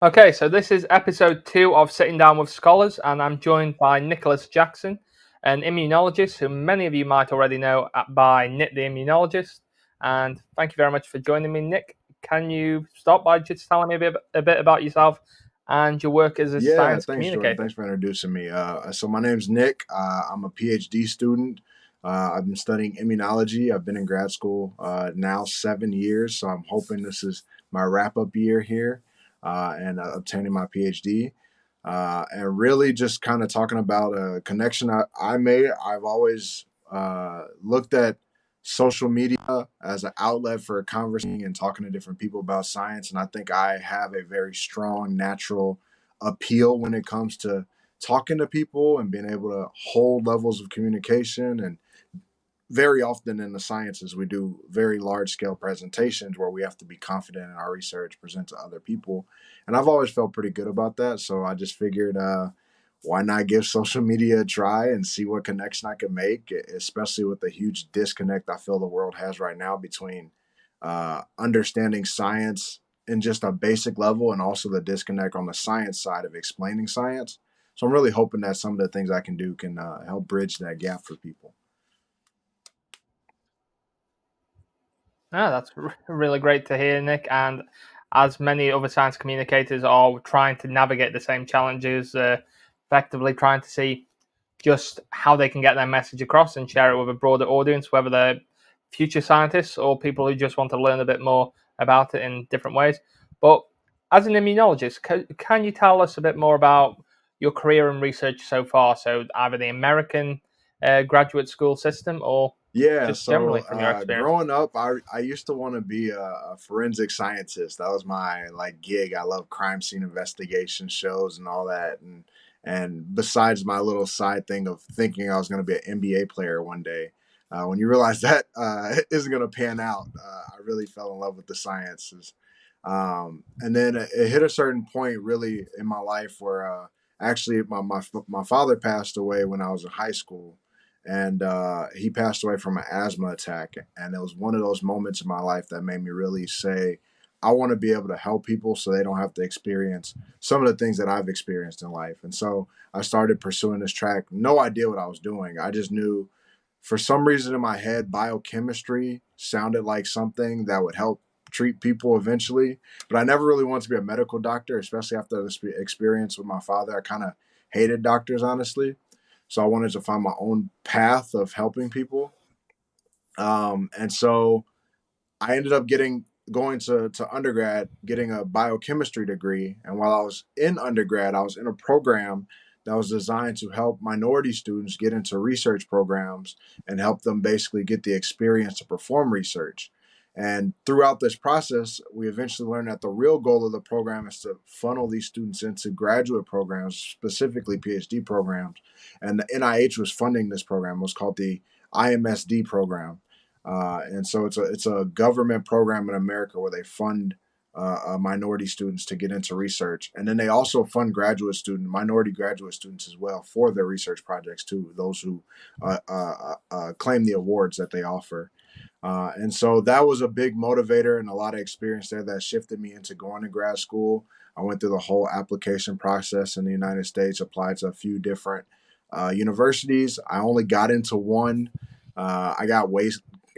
Okay, so this is episode 2 of Sitting Down with Scholars, and I'm joined by Nicholas Jackson, an immunologist who many of you might already know by Nick the Immunologist. And thank you very much for joining me, Nick. Can you start by just telling me a bit about yourself and your work as a Yeah, science thanks, Jordan. communicator? Thanks for introducing me. So my name's Nick. I'm a PhD student. I've been studying immunology. I've been in grad school now 7 years, so I'm hoping this is my wrap up year here and obtaining my PhD. And really just kind of talking about a connection I made. I've always looked at social media as an outlet for conversing and talking to different people about science. And I think I have a very strong natural appeal when it comes to talking to people and being able to hold levels of communication. And very often in the sciences, we do very large scale presentations where we have to be confident in our research, present to other people. And I've always felt pretty good about that. So I just figured, why not give social media a try and see what connection I can make, especially with the huge disconnect I feel the world has right now between understanding science in just a basic level and also the disconnect on the science side of explaining science. So I'm really hoping that some of the things I can do can help bridge that gap for people. That's really great to hear, Nick. And as many other science communicators are trying to navigate the same challenges, effectively trying to see just how they can get their message across and share it with a broader audience, whether they're future scientists or people who just want to learn a bit more about it in different ways. But as an immunologist, can you tell us a bit more about your career and research so far? So, either the American graduate school system or Yeah, just so generally from your experience? growing up, I used to want to be a forensic scientist. That was my like gig. I love crime scene investigation shows and all that. And besides my little side thing of thinking I was going to be an NBA player one day, when you realize that isn't going to pan out, I really fell in love with the sciences. And then it hit a certain point really in my life where actually my father passed away when I was in high school, and he passed away from an asthma attack. And it was one of those moments in my life that made me really say, I want to be able to help people so they don't have to experience some of the things that I've experienced in life. And so I started pursuing this track. No idea what I was doing. I just knew for some reason in my head, biochemistry sounded like something that would help treat people eventually. But I never really wanted to be a medical doctor, especially after this experience with my father. I kind of hated doctors, honestly. So I wanted to find my own path of helping people. And so I ended up going to undergrad, getting a biochemistry degree. And while I was in undergrad, I was in a program that was designed to help minority students get into research programs and help them basically get the experience to perform research. And throughout this process, we eventually learned that the real goal of the program is to funnel these students into graduate programs, specifically PhD programs. And the NIH was funding this program. It was called the IMSD program. And so it's a government program in America where they fund minority students to get into research, and then they also fund minority graduate students as well for their research projects too. Those who claim the awards that they offer. And so that was a big motivator and a lot of experience there that shifted me into going to grad school. I went through the whole application process in the United States, applied to a few different universities. I only got into one. I got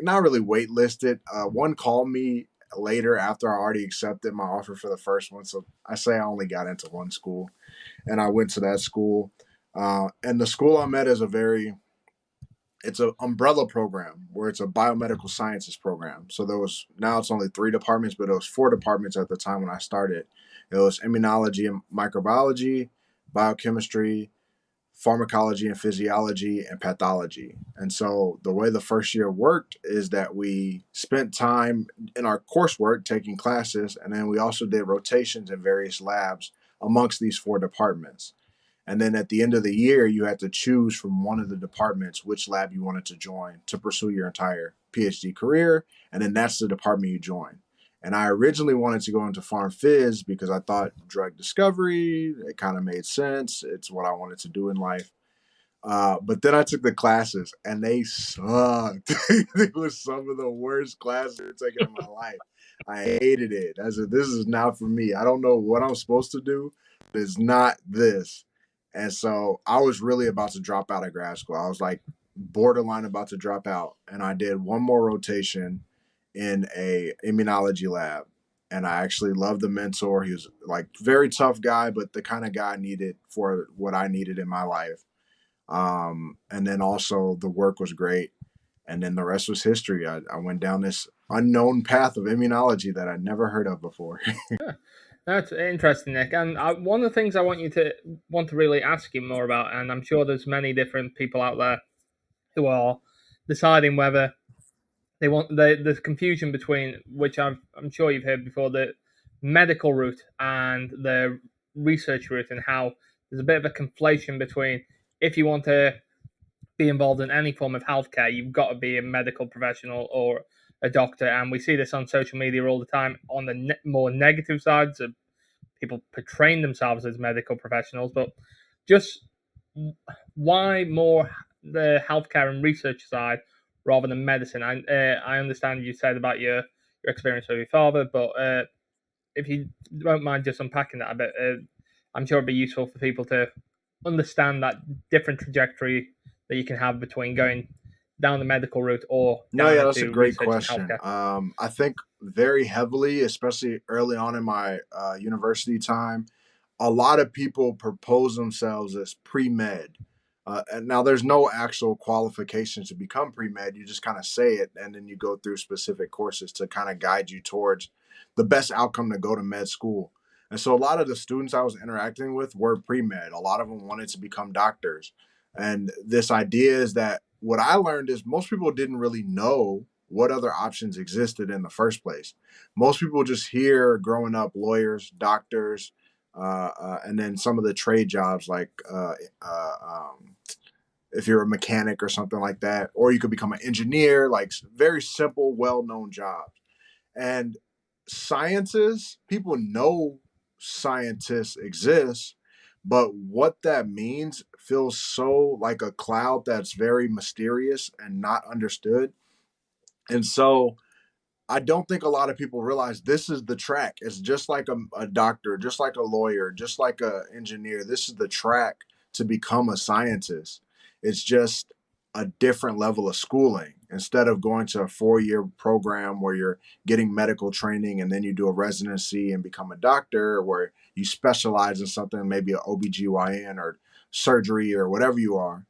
not really waitlisted. One called me later after I already accepted my offer for the first one. So I say I only got into one school, and I went to that school. And the school I'm at is it's an umbrella program where it's a biomedical sciences program. So now it's only 3 departments, but it was 4 departments at the time when I started. It was immunology and microbiology, biochemistry, pharmacology and physiology, and pathology. And so the way the first year worked is that we spent time in our coursework taking classes, and then we also did rotations in various labs amongst these 4 departments. And then at the end of the year, you had to choose from one of the departments which lab you wanted to join to pursue your entire PhD career. And then that's the department you join. And I originally wanted to go into Pharm Phys because I thought drug discovery, it kind of made sense. It's what I wanted to do in life. But then I took the classes and they sucked. It was some of the worst classes I've taken in my life. I hated it. I said, this is not for me. I don't know what I'm supposed to do. It's not this. And so I was really about to drop out of grad school. I was like borderline about to drop out. And I did one more rotation in a immunology lab. And I actually loved the mentor. He was like very tough guy, but the kind of guy I needed for what I needed in my life. And then also the work was great, and then the rest was history. I went down this unknown path of immunology that I'd never heard of before. That's interesting, Nick. And one of the things I want to really ask you more about, and I'm sure there's many different people out there who are deciding whether they want the confusion between which I'm sure you've heard before, the medical route and the research route, and how there's a bit of a conflation between if you want to be involved in any form of healthcare, you've got to be a medical professional or a doctor. And we see this on social media all the time on the more negative sides of people portraying themselves as medical professionals, but just why more the healthcare and research side rather than medicine? I understand you said about your experience with your father, but if you don't mind just unpacking that a bit, I'm sure it'd be useful for people to understand that different trajectory that you can have between going down the medical route or No, down yeah, that's a into great research and question. healthcare. I think very heavily, especially early on in my university time, a lot of people propose themselves as pre med. And now there's no actual qualifications to become pre med. You just kind of say it, and then you go through specific courses to kind of guide you towards the best outcome to go to med school. And so a lot of the students I was interacting with were pre med. A lot of them wanted to become doctors. And this idea is that what I learned is most people didn't really know what other options existed in the first place. Most people just hear growing up lawyers, doctors, and then some of the trade jobs like if you're a mechanic or something like that, or you could become an engineer, like very simple, well-known jobs. And scientists, people know scientists exist, but what that means feels so like a cloud that's very mysterious and not understood. And so I don't think a lot of people realize this is the track. It's just like a doctor, just like a lawyer, just like a engineer. This is the track to become a scientist. It's just a different level of schooling. Instead of going to a 4 year program where you're getting medical training and then you do a residency and become a doctor, where you specialize in something, maybe an OBGYN or surgery or whatever you are,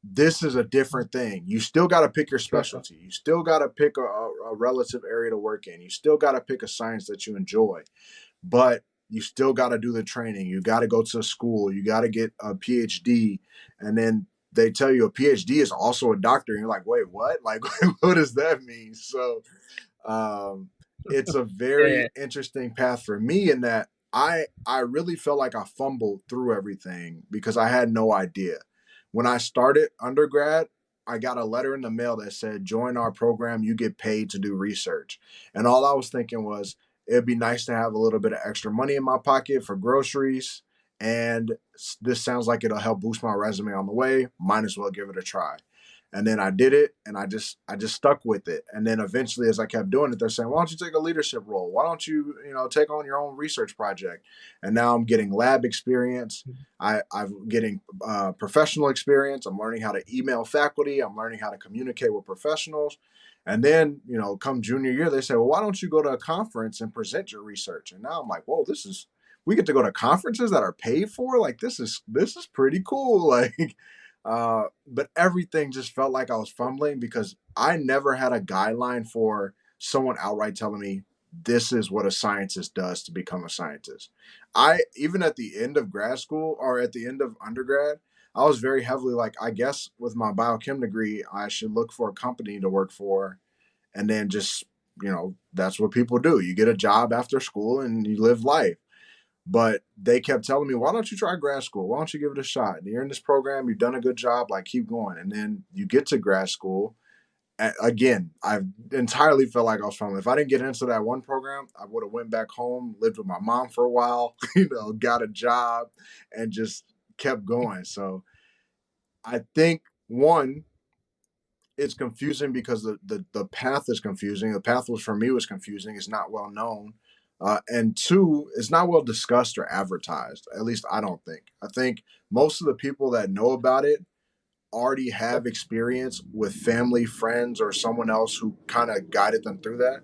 this is a different thing. You still got to pick your Sure, sure. specialty. You still got to pick a relative area to work in. You still got to pick a science that you enjoy, but you still got to do the training. You got to go to school. You got to get a PhD. And then they tell you a PhD is also a doctor. And you're like, wait, what? Like, what does that mean? So um, it's a Yeah, very interesting path for me in that I really felt like I fumbled through everything because I had no idea. When I started undergrad, I got a letter in the mail that said, "Join our program. You get paid to do research." And all I was thinking was, it'd be nice to have a little bit of extra money in my pocket for groceries. And this sounds like it'll help boost my resume on the way. Might as well give it a try. And then I did it, and I just stuck with it. And then eventually, as I kept doing it, they're saying, why don't you take a leadership role? Why don't you, take on your own research project? And now I'm getting lab experience. I'm getting professional experience. I'm learning how to email faculty. I'm learning how to communicate with professionals. And then, come junior year, they say, well, why don't you go to a conference and present your research? And now I'm like, whoa, we get to go to conferences that are paid for. Like, this is pretty cool. Like, but everything just felt like I was fumbling because I never had a guideline for someone outright telling me this is what a scientist does to become a scientist. I even at the end of grad school or at the end of undergrad, I was very heavily like, I guess with my biochem degree, I should look for a company to work for, and then just that's what people do. You get a job after school and you live life. But they kept telling me, why don't you try grad school? Why don't you give it a shot? You're in this program, you've done a good job, like keep going. And then you get to grad school. Again, I entirely felt like I was fumbling. If I didn't get into that one program, I would have went back home, lived with my mom for a while, got a job and just kept going. So I think one, it's confusing because the path is confusing. The path was for me was confusing. It's not well known, and two, it's not well discussed or advertised. At least I don't think. I think most of the people that know about it already have experience with family, friends, or someone else who kind of guided them through that.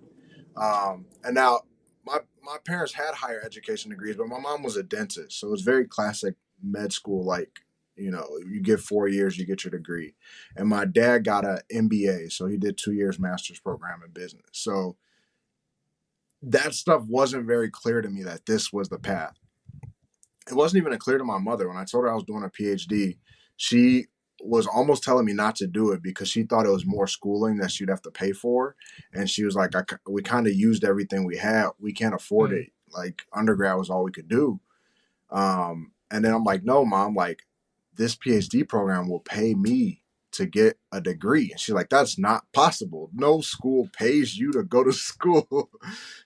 And now my parents had higher education degrees, but my mom was a dentist, so it was very classic med school. Like, you know, you get 4 years, you get your degree. And my dad got a MBA, so he did 2 years master's program in business. So that stuff wasn't very clear to me that this was the path. It wasn't even clear to my mother when I told her I was doing a PhD. She was almost telling me not to do it because she thought it was more schooling that she'd have to pay for, and she was like, "We kind of used everything we had. We can't afford Mm. it. Like undergrad was all we could do." And then I'm like, "No, mom. Like this PhD program will pay me to get a degree." And she's like, "That's not possible. No school pays you to go to school."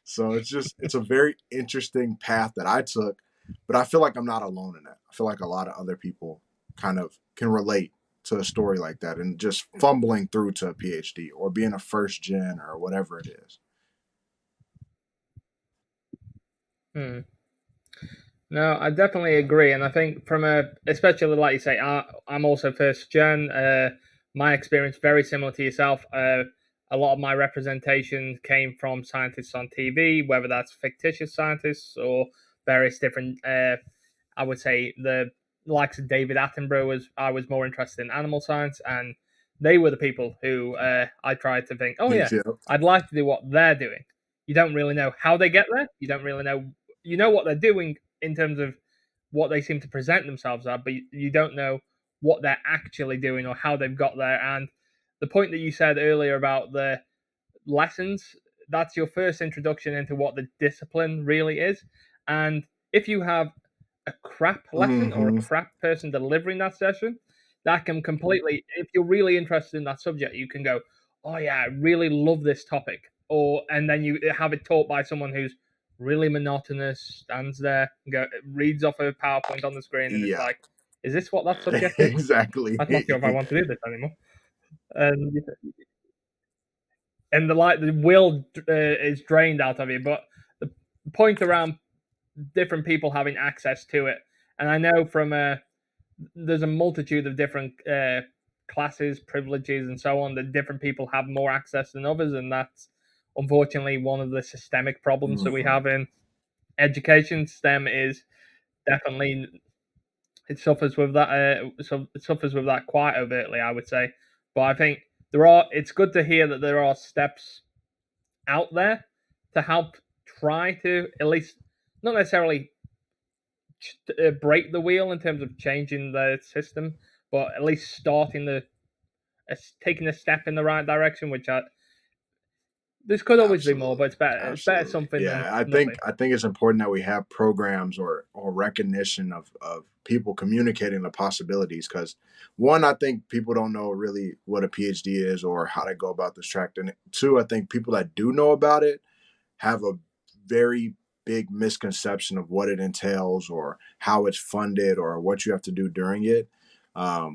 So it's a very interesting path that I took, but I feel like I'm not alone in that. I feel like a lot of other people kind of can relate to a story like that and just fumbling through to a PhD or being a first gen or whatever it is. Mm. No, I definitely agree, and I think from a, especially like you say, I'm also first gen. My experience very similar to yourself. A lot of my representation came from scientists on TV, whether that's fictitious scientists or various different. I would say the likes of David Attenborough was I was more interested in animal science, and they were the people who I tried to think, oh yeah, Yeah. I'd like to do what they're doing. You don't really know how they get there. You don't really know. You know what they're doing in terms of what they seem to present themselves at, but you don't know what they're actually doing or how they've got there. And the point that you said earlier about the lessons, that's your first introduction into what the discipline really is. And if you have a crap lesson or a Mm-hmm. crap person delivering that session, that can completely, if you're really interested in that subject, you can go, oh yeah, I really love this topic. Or, and then you have it taught by someone who's really monotonous, stands there, reads off a PowerPoint on the screen, and it's Yeah. like, is this what that subject is? Exactly. I'm not sure if I want to do this anymore. And and the like the will is drained out of you. But the point around different people having access to it, and I know from there's a multitude of different classes, privileges, and so on that different people have more access than others, and that's unfortunately one of the systemic problems that we Mm-hmm. have in education. STEM is definitely it suffers with that. So it suffers with that quite overtly, I would say. But I think there are. It's good to hear that there are steps out there to help try to at least not necessarily break the wheel in terms of changing the system, but at least starting taking a step in the right direction. Which this could always be more, but Absolutely. it's better. It's better Absolutely. something than Yeah. nothing. I think it's important that we have programs or recognition of people communicating the possibilities because one, I think people don't know really what a PhD is or how to go about this track. And two, I think people that do know about it have a very big misconception of what it entails or how it's funded or what you have to do during it,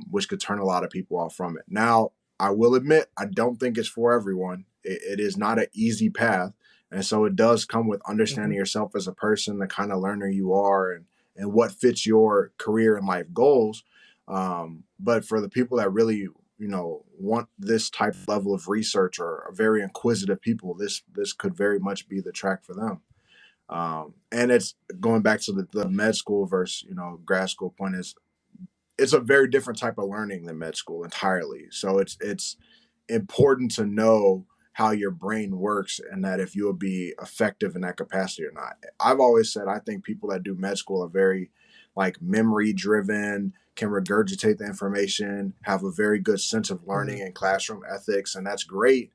which could turn a lot of people off from it. Now, I will admit, I don't think it's for everyone. It is not an easy path. And so it does come with Mm-hmm. understanding yourself as a person, the kind of learner you are, and what fits your career and life goals. But for the people that really want this type of level of research or are very inquisitive people, this could very much be the track for them. And it's going back to the med school versus grad school point is it's a very different type of learning than med school entirely. So it's important to know how your brain works and that if you'll be effective in that capacity or not. I've always said I think people that do med school are very like memory driven, can regurgitate the information, have a very good sense of Mm-hmm. learning and classroom ethics, and that's great.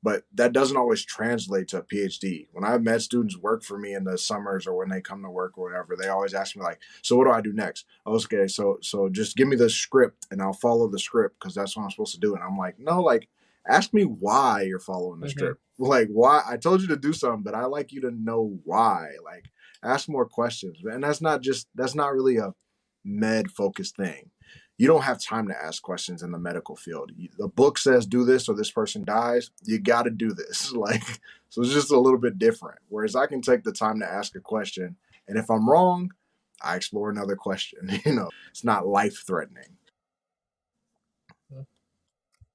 But that doesn't always translate to a PhD. When I've met students work for me in the summers or when they come to work or whatever, they always ask me like, "So what do I do next?" Okay, so just give me the script and I'll follow the script because that's what I'm supposed to do. And I'm like, no, like ask me why you're following the Mm-hmm. script. Like why I told you to do something, but I like you to know why. Like ask more questions. And that's not really a med focused thing. you don't have time to ask questions in the medical field. The book says do this or this person dies. You got to do this. Like, so it's just a little bit different. Whereas I can take the time to ask a question, and if I'm wrong, I explore another question. It's not life threatening.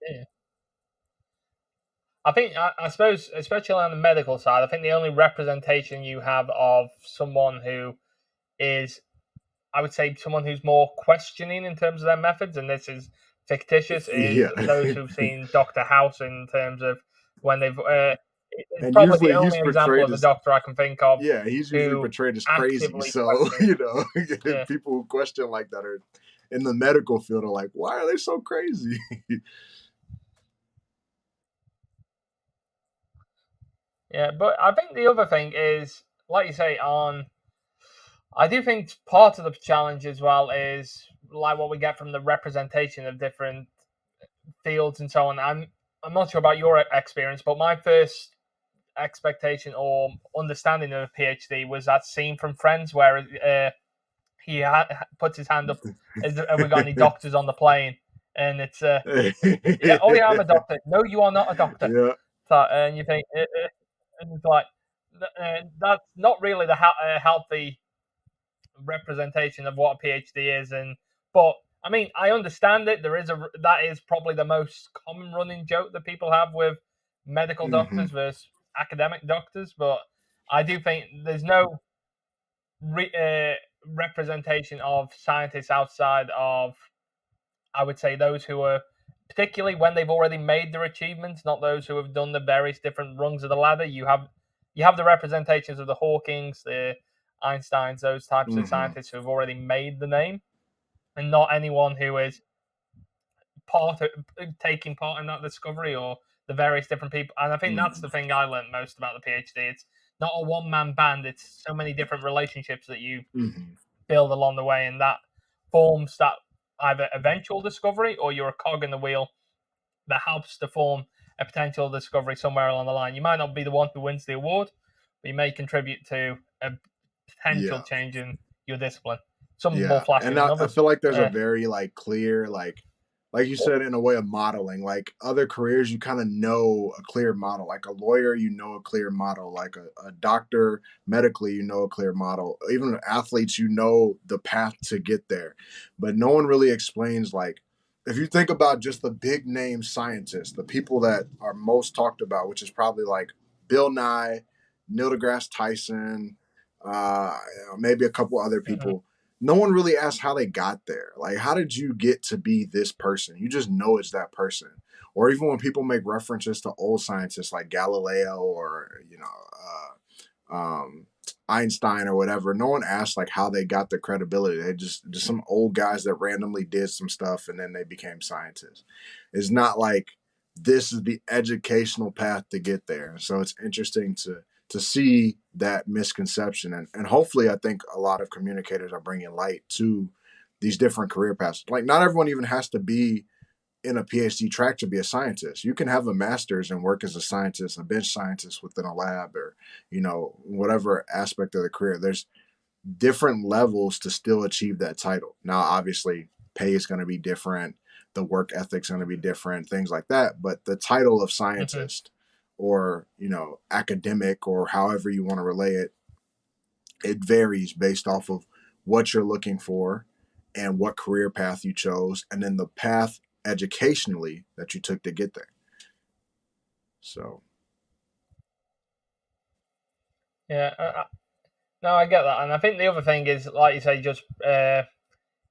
Yeah. I suppose, especially on the medical side, I think the only representation you have of someone who is, I would say, someone who's more questioning in terms of their methods, and this is fictitious, is Yeah. those who've seen Doctor House in terms of when they've. It's And probably the usually he's only example portrayed of a as, doctor I can think of yeah, he's usually who portrayed as crazy. actively So, questions. Yeah, people who question like that are in the medical field are like, why are they so crazy? yeah, but I think the other thing is, like you say, I do think part of the challenge as well is like what we get from the representation of different fields and so on. I'm not sure about your experience, but my first expectation or understanding of a PhD was that scene from Friends where he puts his hand up. Have we got any doctors on the plane? And it's yeah, oh yeah, I'm a doctor. No, you are not a doctor. Yeah. So, and you think, and it's like that's not really the healthy representation of what a PhD is. And but I mean, I understand it. There is that is probably the most common running joke that people have with medical Hmm. doctors versus academic doctors. But I do think there's no re- uh, representation of scientists outside of, I would say, those who are, particularly when they've already made their achievements, not those who have done the various different rungs of the ladder. You have the representations of the Hawkings, the Einsteins, those types of Hmm. scientists who have already made the name, and not anyone who is part of, taking part in that discovery or the various different people. And I think that's the Hmm. thing I learned most about the PhD. It's not a one man band. It's so many different relationships that you Hmm. build along the way, and that forms that either eventual discovery or you're a cog in the wheel that helps to form a potential discovery somewhere along the line. You might not be the one who wins the award, but you may contribute to a potential Yeah. change in your discipline. Some more Yeah, flashy and than I others. feel like there's a Uh, very like clear like you said in a way of modeling. Like other careers, you kind of know a clear model. Like a lawyer, you know a clear model. Like a doctor, medically, you know a clear model. Even athletes, you know the path to get there. But no one really explains like if you think about just the big name scientists, the people that are most talked about, which is probably like Bill Nye, Neil deGrasse Tyson, maybe a couple other mhm, people. No one really asks how they got there. Like, how did you get to be this person? You just know it's that person. Or even when people make references to old scientists like Galileo or um, Einstein or whatever, no one asks like how they got the credibility. They just some old guys that randomly did some stuff and then they became scientists. It's not like this is the educational path to get there. So it's interesting to see that misconception, and hopefully I think a lot of communicators are bringing light to these different career paths. Like not everyone even has to be in a PhD track to be a scientist. You can have a master's and work as a scientist, a bench scientist within a lab, or whatever aspect of the career. There's different levels to still achieve that title. Now, obviously, pay is going to be different, the work ethic's going to be different, things like that. But the title of mhm. scientist, or academic, or however you want to relay it, it varies based off of what you're looking for and what career path you chose, and then the path educationally that you took to get there. So, Yeah, no, I get that, and I think the other thing is, like you say, just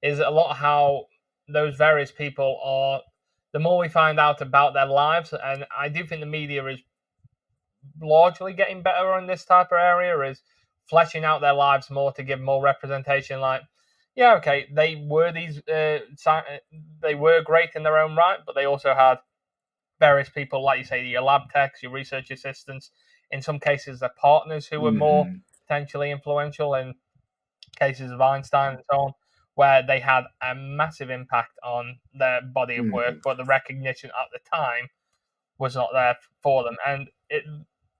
is a lot how those various people are. The more we find out about their lives, and I do think the media is largely getting better on this type of area, is fleshing out their lives more to give more representation. Like, yeah, okay, they were they were great in their own right, but they also had various people, like you say, your lab techs, your research assistants. In some cases, their partners who were more mm-hmm, potentially influential. In cases of Einstein and so on, where they had a massive impact on their body of work, mm-hmm, but the recognition at the time was not there for them. And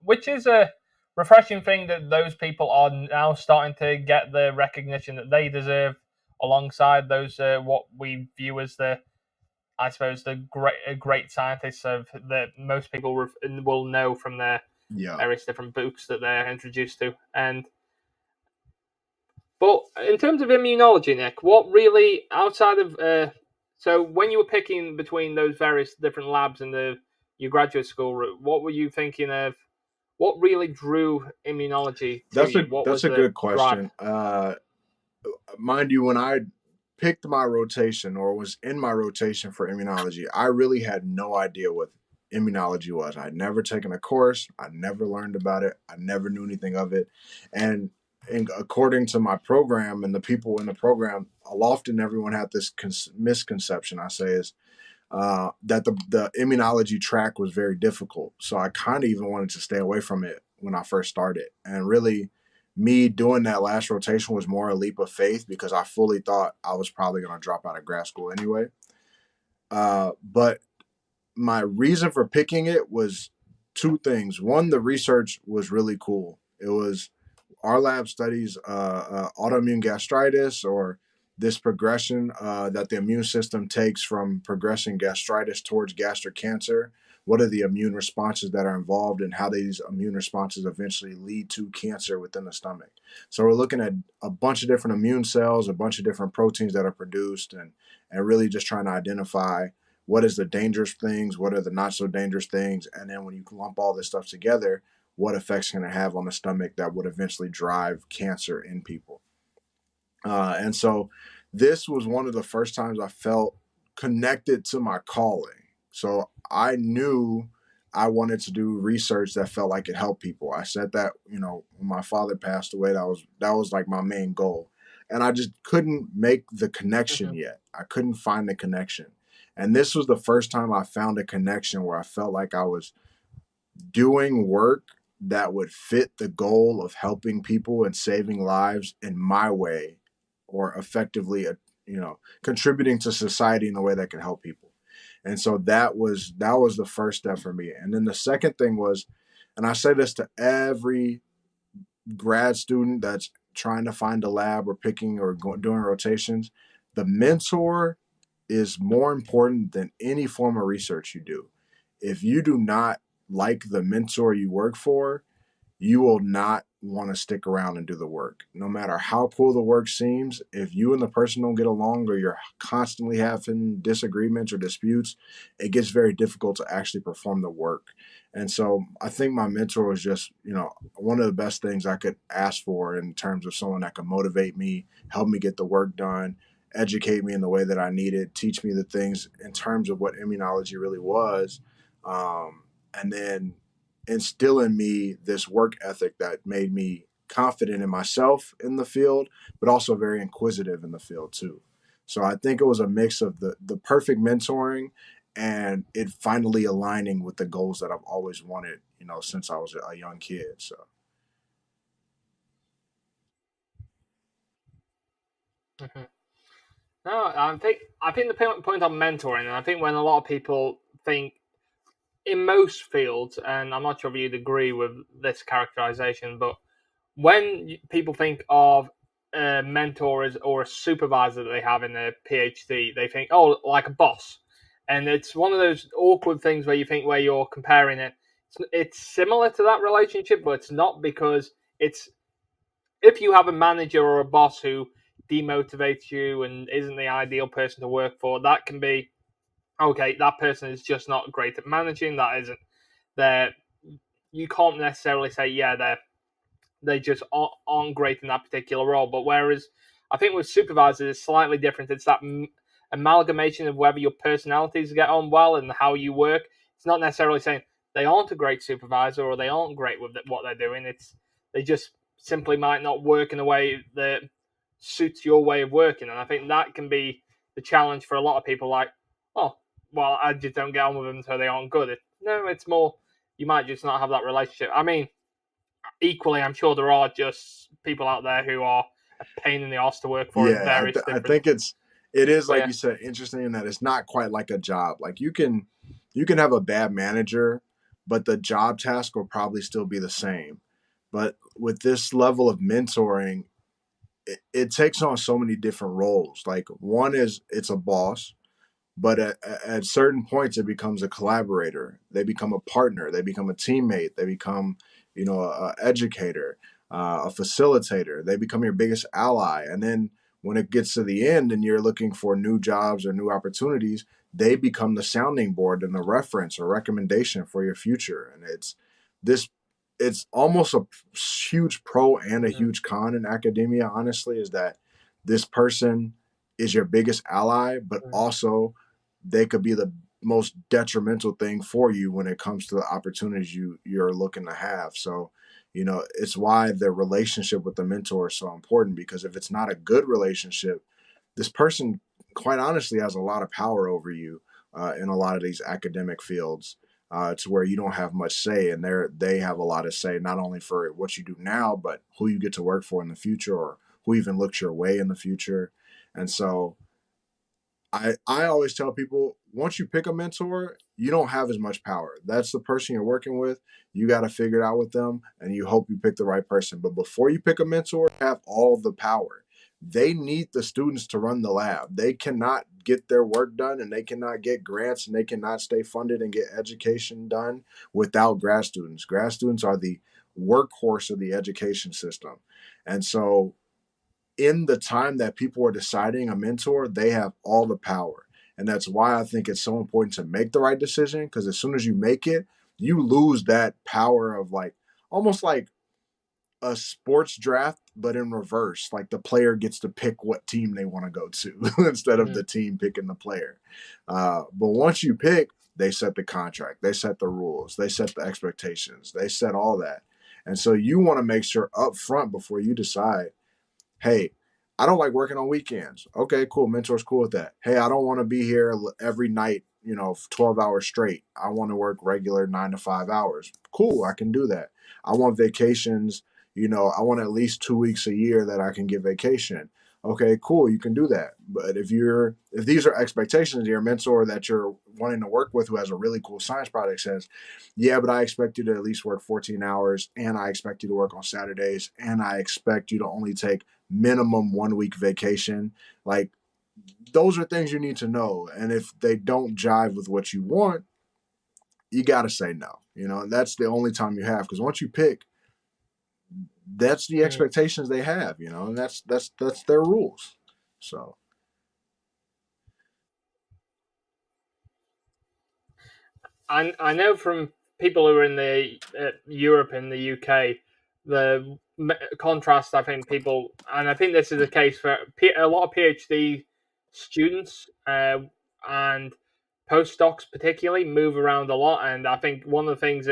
which is a refreshing thing that those people are now starting to get the recognition that they deserve alongside those what we view as the, I suppose, the great scientists of that most people will know from their Yeah. various different books that they're introduced to. And but in terms of immunology, Nick, what really outside of so when you were picking between those various different labs in the your graduate school route, what were you thinking of? What really drew immunology to you? What That's was a the good drive? question. Mind you, when I picked my rotation or was in my rotation for immunology, I really had no idea what immunology was. I'd never taken a course, I never learned about it, I never knew anything of it. And according to my program and the people in the program, often everyone had this misconception, I say, is that the immunology track was very difficult. So I kind of even wanted to stay away from it when I first started. And really, me doing that last rotation was more a leap of faith because I fully thought I was probably going to drop out of grad school anyway. But my reason for picking it was two things. One, the research was really cool. It was our lab studies autoimmune gastritis, or this progression that the immune system takes from progressing gastritis towards gastric cancer. What are the immune responses that are involved, and how these immune responses eventually lead to cancer within the stomach? So we're looking at a bunch of different immune cells, a bunch of different proteins that are produced, and really just trying to identify what is the dangerous things, what are the not so dangerous things, and then when you lump all this stuff together, what effects can it have on the stomach that would eventually drive cancer in people. And so this was one of the first times I felt connected to my calling. So I knew I wanted to do research that felt like it helped people. I said that, when my father passed away, that was like my main goal. And I just couldn't make the connection Mm-hmm. yet. I couldn't find the connection. And this was the first time I found a connection where I felt like I was doing work that would fit the goal of helping people and saving lives in my way, or effectively contributing to society in a way that can help people. And so that was the first step for me. And then the second thing was, and I say this to every grad student that's trying to find a lab or picking or doing rotations, the mentor is more important than any form of research you do. If you do not like the mentor you work for, you will not want to stick around and do the work. No matter how cool the work seems, if you and the person don't get along, or you're constantly having disagreements or disputes, it gets very difficult to actually perform the work. And so I think my mentor was just, one of the best things I could ask for in terms of someone that could motivate me, help me get the work done, educate me in the way that I needed, teach me the things in terms of what immunology really was. And then instill in me this work ethic that made me confident in myself in the field, but also very inquisitive in the field too. So I think it was a mix of the perfect mentoring and it finally aligning with the goals that I've always wanted, since I was a young kid. So Mm-hmm. No, I think the point on mentoring, and I think when a lot of people think in most fields, and I'm not sure if you'd agree with this characterization, but when people think of a mentor or a supervisor that they have in their PhD, they think, oh, like a boss. And it's one of those awkward things where you think where you're comparing it. It's similar to that relationship, but it's not, because it's if you have a manager or a boss who demotivates you and isn't the ideal person to work for, that can be okay. That person is just not great at managing. That isn't there. You can't necessarily say, yeah, they just aren't great in that particular role. But whereas I think with supervisors, it's slightly different. It's that amalgamation of whether your personalities get on well and how you work. It's not necessarily saying they aren't a great supervisor or they aren't great with what they're doing. It's they just simply might not work in a way that suits your way of working. And I think that can be the challenge for a lot of people. Like, oh, well, I just don't get on with them, so they aren't good. No, it's more you might just not have that relationship. I mean, equally, I'm sure there are just people out there who are a pain in the ass to work for in yeah, various I different. think it is But like yeah, you said, interesting in that it's not quite like a job. Like you can have a bad manager, but the job task will probably still be the same. But with this level of mentoring, it takes on so many different roles. Like one is it's a boss, but at certain points it becomes a collaborator, they become a partner, they become a teammate, they become, a educator, a facilitator, they become your biggest ally. And then when it gets to the end and you're looking for new jobs or new opportunities, they become the sounding board and the reference or recommendation for your future. And this it's almost a huge pro and a Mm, huge con in academia, honestly, is that this person is your biggest ally, but mm, also they could be the most detrimental thing for you when it comes to the opportunities you're looking to have. So, it's why the relationship with the mentor is so important, because if it's not a good relationship, this person quite honestly has a lot of power over you in a lot of these academic fields, to where you don't have much say, and they have a lot of say not only for what you do now, but who you get to work for in the future, or who even looks your way in the future. And so I always tell people, once you pick a mentor, you don't have as much power. That's the person you're working with. You got to figure it out with them, and you hope you pick the right person. But before you pick a mentor, you have all the power. They need the students to run the lab. They cannot get their work done, and they cannot get grants, and they cannot stay funded and get education done without grad students. Grad students are the workhorse of the education system. And so in the time that people are deciding a mentor, they have all the power. And that's why I think it's so important to make the right decision, because as soon as you make it, you lose that power of, like, almost like a sports draft, but in reverse. Like the player gets to pick what team they want to go to instead of mm. the team picking the player. But once you pick, they set the contract, they set the rules, they set the expectations, they set all that. And so you want to make sure up front before you decide, hey, I don't like working on weekends. Okay, cool. Mentor's cool with that. Hey, I don't want to be here every night, 12 hours straight. I want to work regular 9 to 5 hours. Cool, I can do that. I want vacations. I want at least 2 weeks a year that I can get vacation. Okay, cool, you can do that. But if these are expectations, your mentor that you're wanting to work with, who has a really cool science project, says, yeah, but I expect you to at least work 14 hours, and I expect you to work on Saturdays, and I expect you to only take minimum 1 week vacation. Like, those are things you need to know. And if they don't jive with what you want, you got to say no. And that's the only time you have, because once you pick, that's the Mm. expectations they have, and that's their rules. So, I know from people who are in the Europe and the UK, the contrast. I think people, and I think this is the case for a lot of PhD students and postdocs, particularly, move around a lot. And I think one of the things,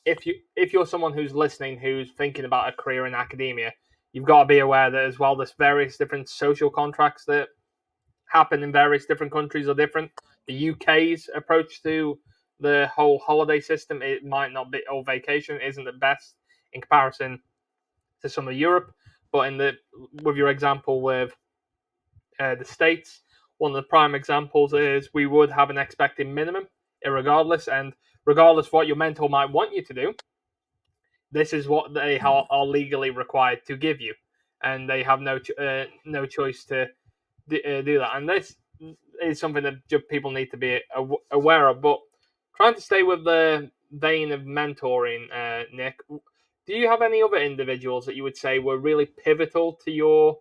if you're someone who's listening who's thinking about a career in academia, you've got to be aware that as well there's various different social contracts that happen in various different countries are different. The UK's approach to the whole holiday system, it might not be, or vacation isn't the best in comparison to some of Europe. But with your example with the states, one of the prime examples is we would have an expected minimum, regardless, and regardless of what your mentor might want you to do, this is what they are legally required to give you, and they have no choice to do that. And this is something that people need to be aware of. But trying to stay with the vein of mentoring, Nick, do you have any other individuals that you would say were really pivotal to your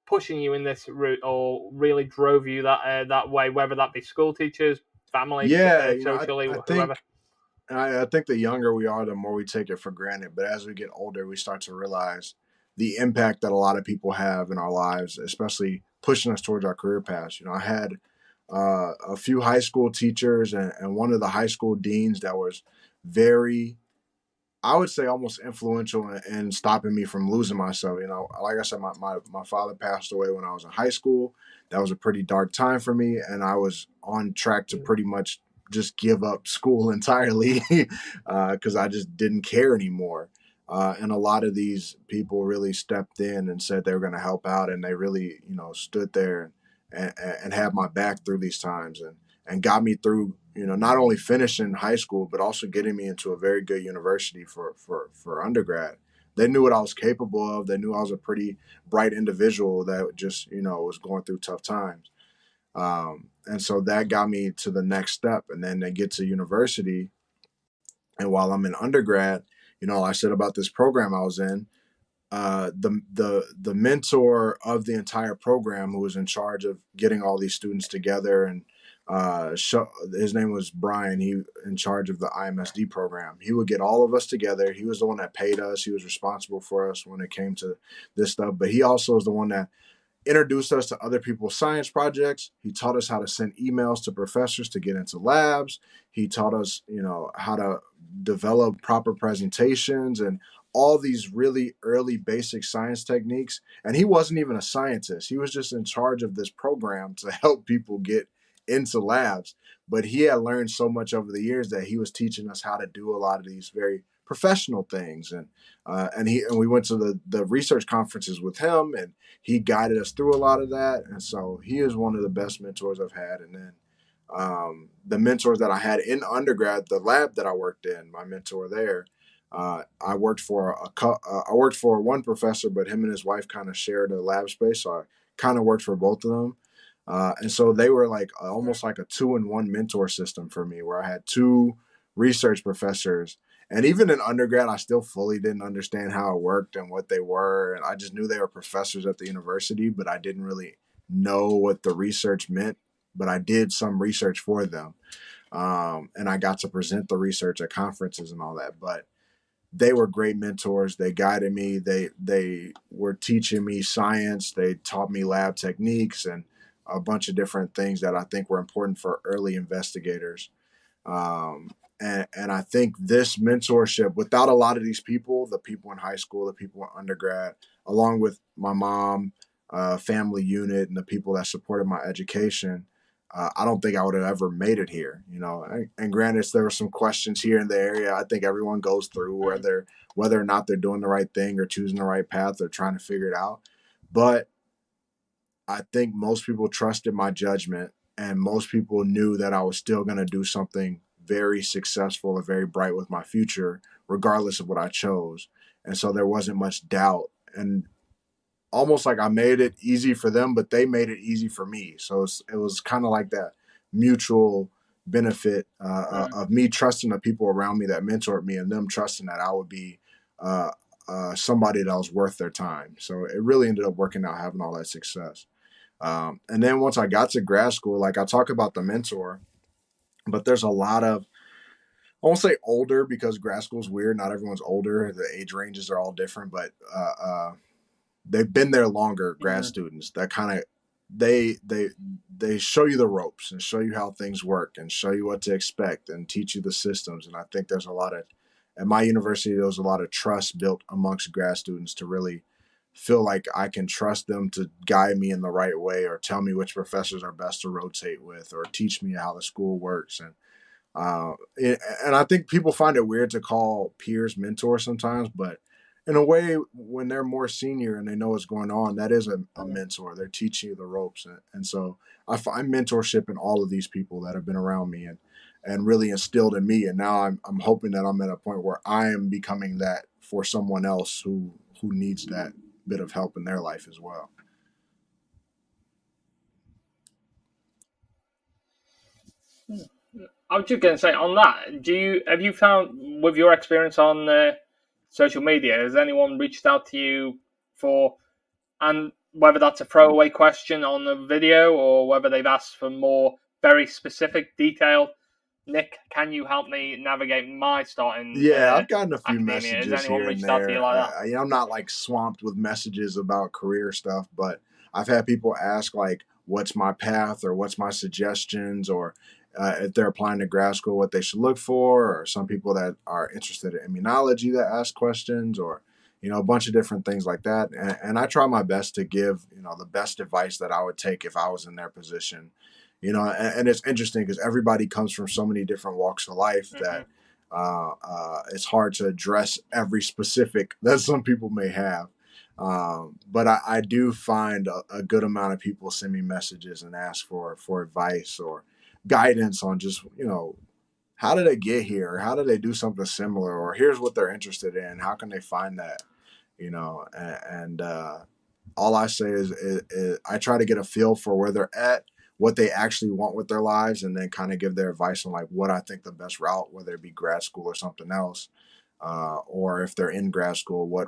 pushing you in this route, or really drove you that way, whether that be school teachers, family, yeah, socially, I whoever? think I think the younger we are, the more we take it for granted. But as we get older, we start to realize the impact that a lot of people have in our lives, especially pushing us towards our career paths. I had a few high school teachers, and one of the high school deans that was very, I would say, almost influential in stopping me from losing myself. Like I said, my father passed away when I was in high school. That was a pretty dark time for me, and I was on track to pretty much just give up school entirely because I just didn't care anymore. And a lot of these people really stepped in and said they were going to help out, and they really, stood there and had my back through these times, and got me through, not only finishing high school, but also getting me into a very good university for undergrad. they knew what I was capable of. They knew I was a pretty bright individual that just, was going through tough times. And so that got me to the next step. And then they get to university. And while I'm in undergrad, I said about this program I was in, the mentor of the entire program, who was in charge of getting all these students together, and his name was Brian. He in charge of the IMSD program. He would get all of us together. He was the one that paid us. He was responsible for us when it came to this stuff. But he also was the one that introduced us to other people's science projects. He taught us how to send emails to professors to get into labs. He taught us, how to develop proper presentations and all these really early basic science techniques. And he wasn't even a scientist. He was just in charge of this program to help people get into labs. But he had learned so much over the years that he was teaching us how to do a lot of these very professional things. And we went to the research conferences with him, and he guided us through a lot of that. And so he is one of the best mentors I've had. And then the mentors that I had in undergrad, the lab that I worked in, my mentor there, I worked for I worked for one professor, but him and his wife kind of shared a lab space, so I kind of worked for both of them. And so they were like almost like a 2-in-1 mentor system for me, where I had two research professors. And even in undergrad, I still fully didn't understand how it worked and what they were. And I just knew they were professors at the university, but I didn't really know what the research meant. But I did some research for them. And I got to present the research at conferences and all that. But they were great mentors. They guided me. They were teaching me science. They taught me lab techniques and a bunch of different things that I think were important for early investigators. And I think this mentorship, without a lot of these people, the people in high school, the people in undergrad, along with my mom, family unit, and the people that supported my education, I don't think I would have ever made it here. And granted, there were some questions here in the area. I think everyone goes through whether or not they're doing the right thing or choosing the right path or trying to figure it out. But I think most people trusted my judgment, and most people knew that I was still going to do something very successful and very bright with my future, regardless of what I chose. And so there wasn't much doubt. And almost like I made it easy for them, but they made it easy for me. So it was kind of like that mutual benefit of me trusting the people around me that mentored me, and them trusting that I would be uh, somebody that was worth their time. So it really ended up working out, having all that success. And then once I got to grad school, like I talk about the mentor, but there's a lot of, I won't say older because grad school is weird. Not everyone's older. The age ranges are all different, but they've been there longer. Grad students that kind of they show you the ropes and show you how things work and show you what to expect and teach you the systems. And I think there's a lot of, at my university, there was a lot of trust built amongst grad students to really feel like I can trust them to guide me in the right way or tell me which professors are best to rotate with or teach me how the school works. And I think people find it weird to call peers mentors sometimes, but in a way, when they're more senior and they know what's going on, that is a mentor. They're teaching you the ropes. And so I find mentorship in all of these people that have been around me and really instilled in me. And now I'm hoping that I'm at a point where I am becoming that for someone else who needs that bit of help in their life as well. I was just going to say on that. Have you found with your experience on social media, has anyone reached out to you for, and whether that's a throwaway question on the video or whether they've asked for more very specific detail? Nick, can you help me navigate my start in Yeah, I've gotten a few academia? Has messages anyone here and reached out to you there. like that? I'm not like swamped with messages about career stuff, but I've had people ask like, "What's my path?" or "What's my suggestions?" or if they're applying to grad school, what they should look for. Or some people that are interested in immunology that ask questions, or a bunch of different things like that. And I try my best to give the best advice that I would take if I was in their position. And it's interesting because everybody comes from so many different walks of life that it's hard to address every specific that some people may have. But I do find a good amount of people send me messages and ask for advice or guidance on just, how did they get here? How did they do something similar? Or here's what they're interested in. How can they find that? and all I say is I try to get a feel for where they're at, what they actually want with their lives, and then kind of give their advice on like what I think the best route, whether it be grad school or something else, or if they're in grad school, what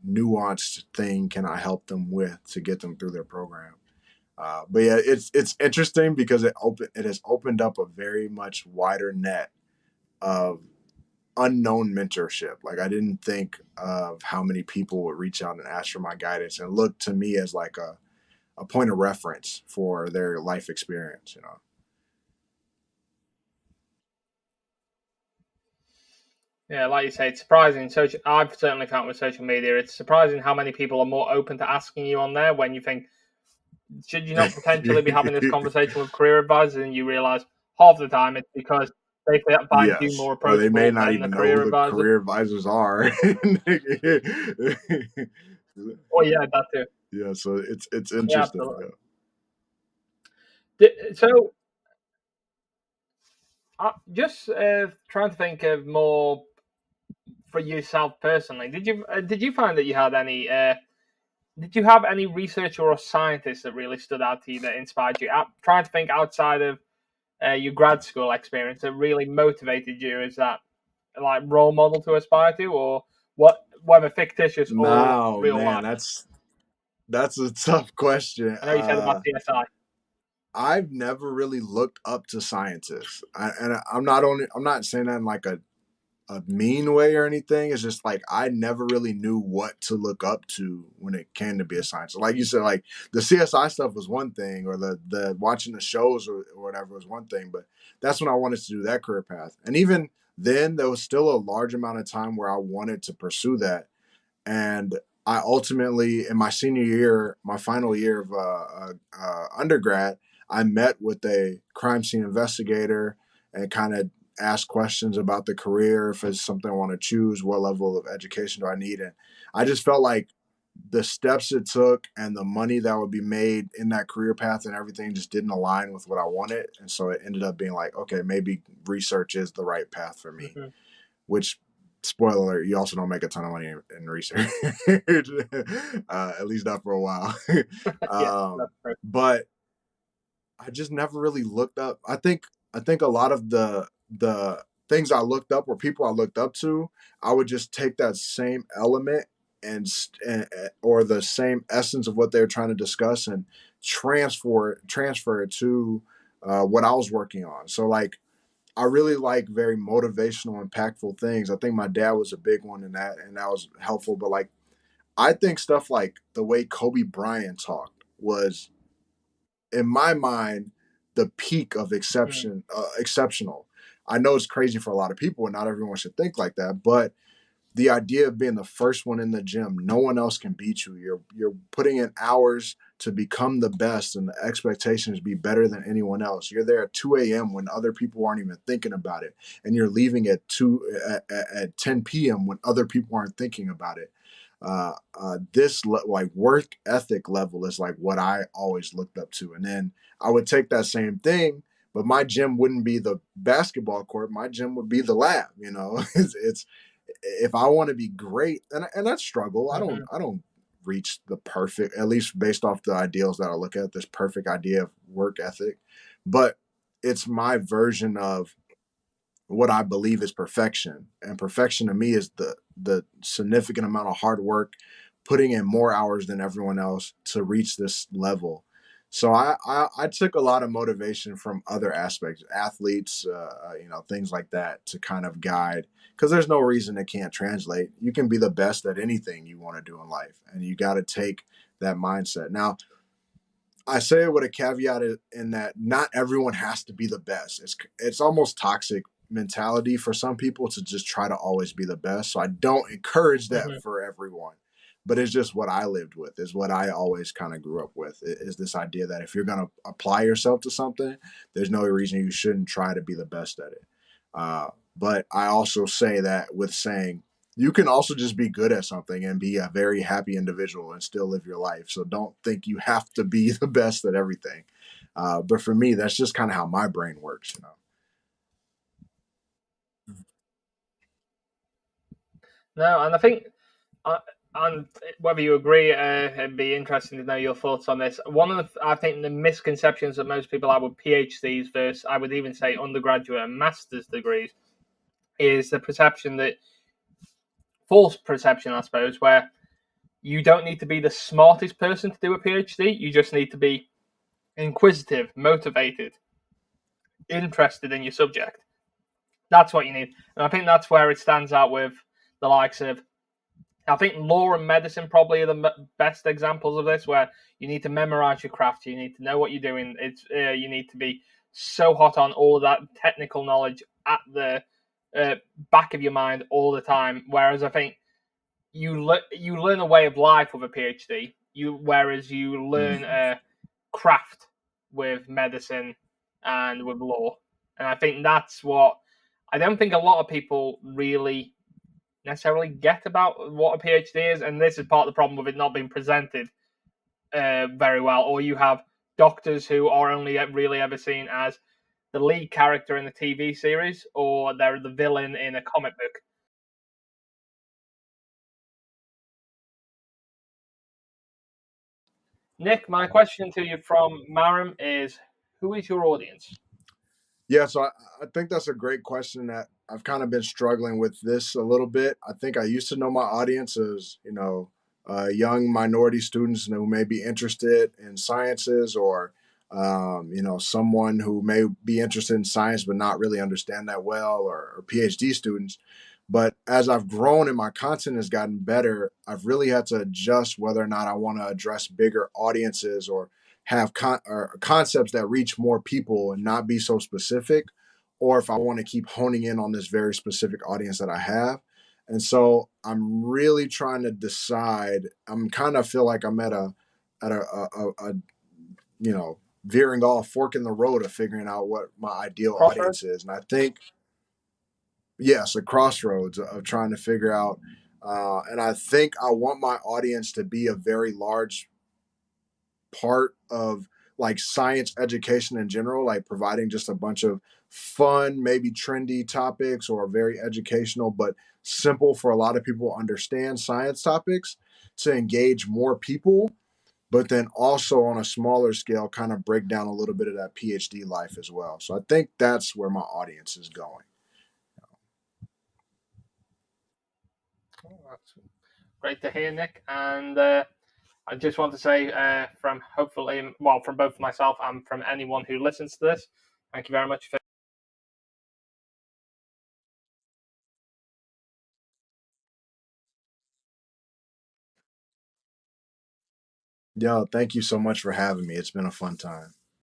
nuanced thing can I help them with to get them through their program. But yeah, it's interesting because it has opened up a very much wider net of unknown mentorship. Like I didn't think of how many people would reach out and ask for my guidance and look to me as like a point of reference for their life experience, you know. Yeah, like you say, it's surprising. I've certainly found with social media, it's surprising how many people are more open to asking you on there when you think, should you not potentially be having this conversation with career advisors? And you realize half the time it's because they find you Yes. more Or they may approachable not than the even know career who the advisor. career advisors are. Oh, yeah, that too. Yeah, so it's Yeah, interesting. absolutely. Yeah. So, just trying to think of more for yourself personally. Did you find that you had any? Did you have any researcher or scientists that really stood out to you that inspired you? Trying to think outside of your grad school experience that really motivated you as that like role model to aspire to, or what, whether fictitious or No, real man, life? that's a tough question. I know you said about CSI. I've never really looked up to scientists, I'm not saying that in like a mean way or anything. It's just like I never really knew what to look up to when it came to be a scientist. Like you said, like the CSI stuff was one thing, or the watching the shows or whatever was one thing. But that's when I wanted to do that career path, and even then, there was still a large amount of time where I wanted to pursue that. And I ultimately, in my senior year, my final year of undergrad, I met with a crime scene investigator and kind of asked questions about the career, if it's something I want to choose, what level of education do I need. And I just felt like the steps it took and the money that would be made in that career path and everything just didn't align with what I wanted. And so it ended up being like, okay, maybe research is the right path for me, Mm-hmm. which, spoiler alert, you also don't make a ton of money in research, at least not for a while. Yeah, that's true. But I just never really looked up. I think a lot of the things I looked up or people I looked up to, I would just take that same element and or the same essence of what they were trying to discuss and transfer it to what I was working on. So like I really like very motivational, impactful things. I think my dad was a big one in that, and that was helpful. But like, I think stuff like the way Kobe Bryant talked was, in my mind, the peak of Mm. exceptional. I know it's crazy for a lot of people, and not everyone should think like that. But the idea of being the first one in the gym, no one else can beat you. You're putting in hours to become the best, and the expectation is to be better than anyone else. You're there at 2 a.m. when other people aren't even thinking about it, and you're leaving at 10 p.m. when other people aren't thinking about it. Like work ethic level is like what I always looked up to, and then I would take that same thing, but my gym wouldn't be the basketball court. My gym would be the lab. You know, it's if I want to be great, and I struggle. Mm-hmm. I don't reach the perfect, at least based off the ideals that I look at, this perfect idea of work ethic, but it's my version of what I believe is perfection. And perfection to me is the significant amount of hard work, putting in more hours than everyone else to reach this level. So I took a lot of motivation from other aspects, athletes, things like that to kind of guide, because there's no reason it can't translate. You can be the best at anything you want to do in life, and you got to take that mindset. Now, I say it with a caveat in that not everyone has to be the best. It's almost toxic mentality for some people to just try to always be the best. So I don't encourage that Mm-hmm. for everyone. But it's just what I lived with, is what I always kind of grew up with, is this idea that if you're going to apply yourself to something, there's no reason you shouldn't try to be the best at it. Uh, but I also say that with saying you can also just be good at something and be a very happy individual and still live your life. So don't think you have to be the best at everything. But for me, that's just kind of how my brain works, you know. No, and I think Uh, and whether you agree, it'd be interesting to know your thoughts on this. One of the, I think, the misconceptions that most people have with PhDs versus, I would even say, undergraduate and master's degrees is the perception that, false perception, I suppose, where you don't need to be the smartest person to do a PhD. You just need to be inquisitive, motivated, interested in your subject. That's what you need. And I think that's where it stands out with the likes of, I think law and medicine probably are the best examples of this, where you need to memorize your craft, you need to know what you're doing. You need to be so hot on all of that technical knowledge at the uh, back of your mind all the time. Whereas I think you learn a way of life with a PhD. Whereas you learn Mm. a craft with medicine and with law, and I think that's what I don't think a lot of people really necessarily get about what a PhD is, and this is part of the problem with it not being presented very well. Or you have doctors who are only really ever seen as the lead character in a TV series, or they're the villain in a comic book. Nick, my question to you from Maram is: who is your audience? Yeah, so I think that's a great question that I've kind of been struggling with this a little bit. I think I used to know my audience as, young minority students who may be interested in sciences or, someone who may be interested in science but not really understand that well, or PhD students. But as I've grown and my content has gotten better, I've really had to adjust whether or not I want to address bigger audiences or have or concepts that reach more people and not be so specific, or if I want to keep honing in on this very specific audience that I have. And so I'm really trying to decide. I'm kind of feel like I'm at a veering off fork in the road of figuring out what my ideal Crossroads? audience is. And I think, yes, a crossroads of trying to figure out. And I think I want my audience to be a very large part of like science education in general, like providing just a bunch of fun, maybe trendy topics or very educational, but simple for a lot of people to understand science topics to engage more people. But then also on a smaller scale, kind of break down a little bit of that PhD life as well. So I think that's where my audience is going. Oh, that's great to hear, Nick. And I just want to say, from hopefully, well, from both myself and from anyone who listens to this, thank you very much for Yo, thank you so much for having me. It's been a fun time.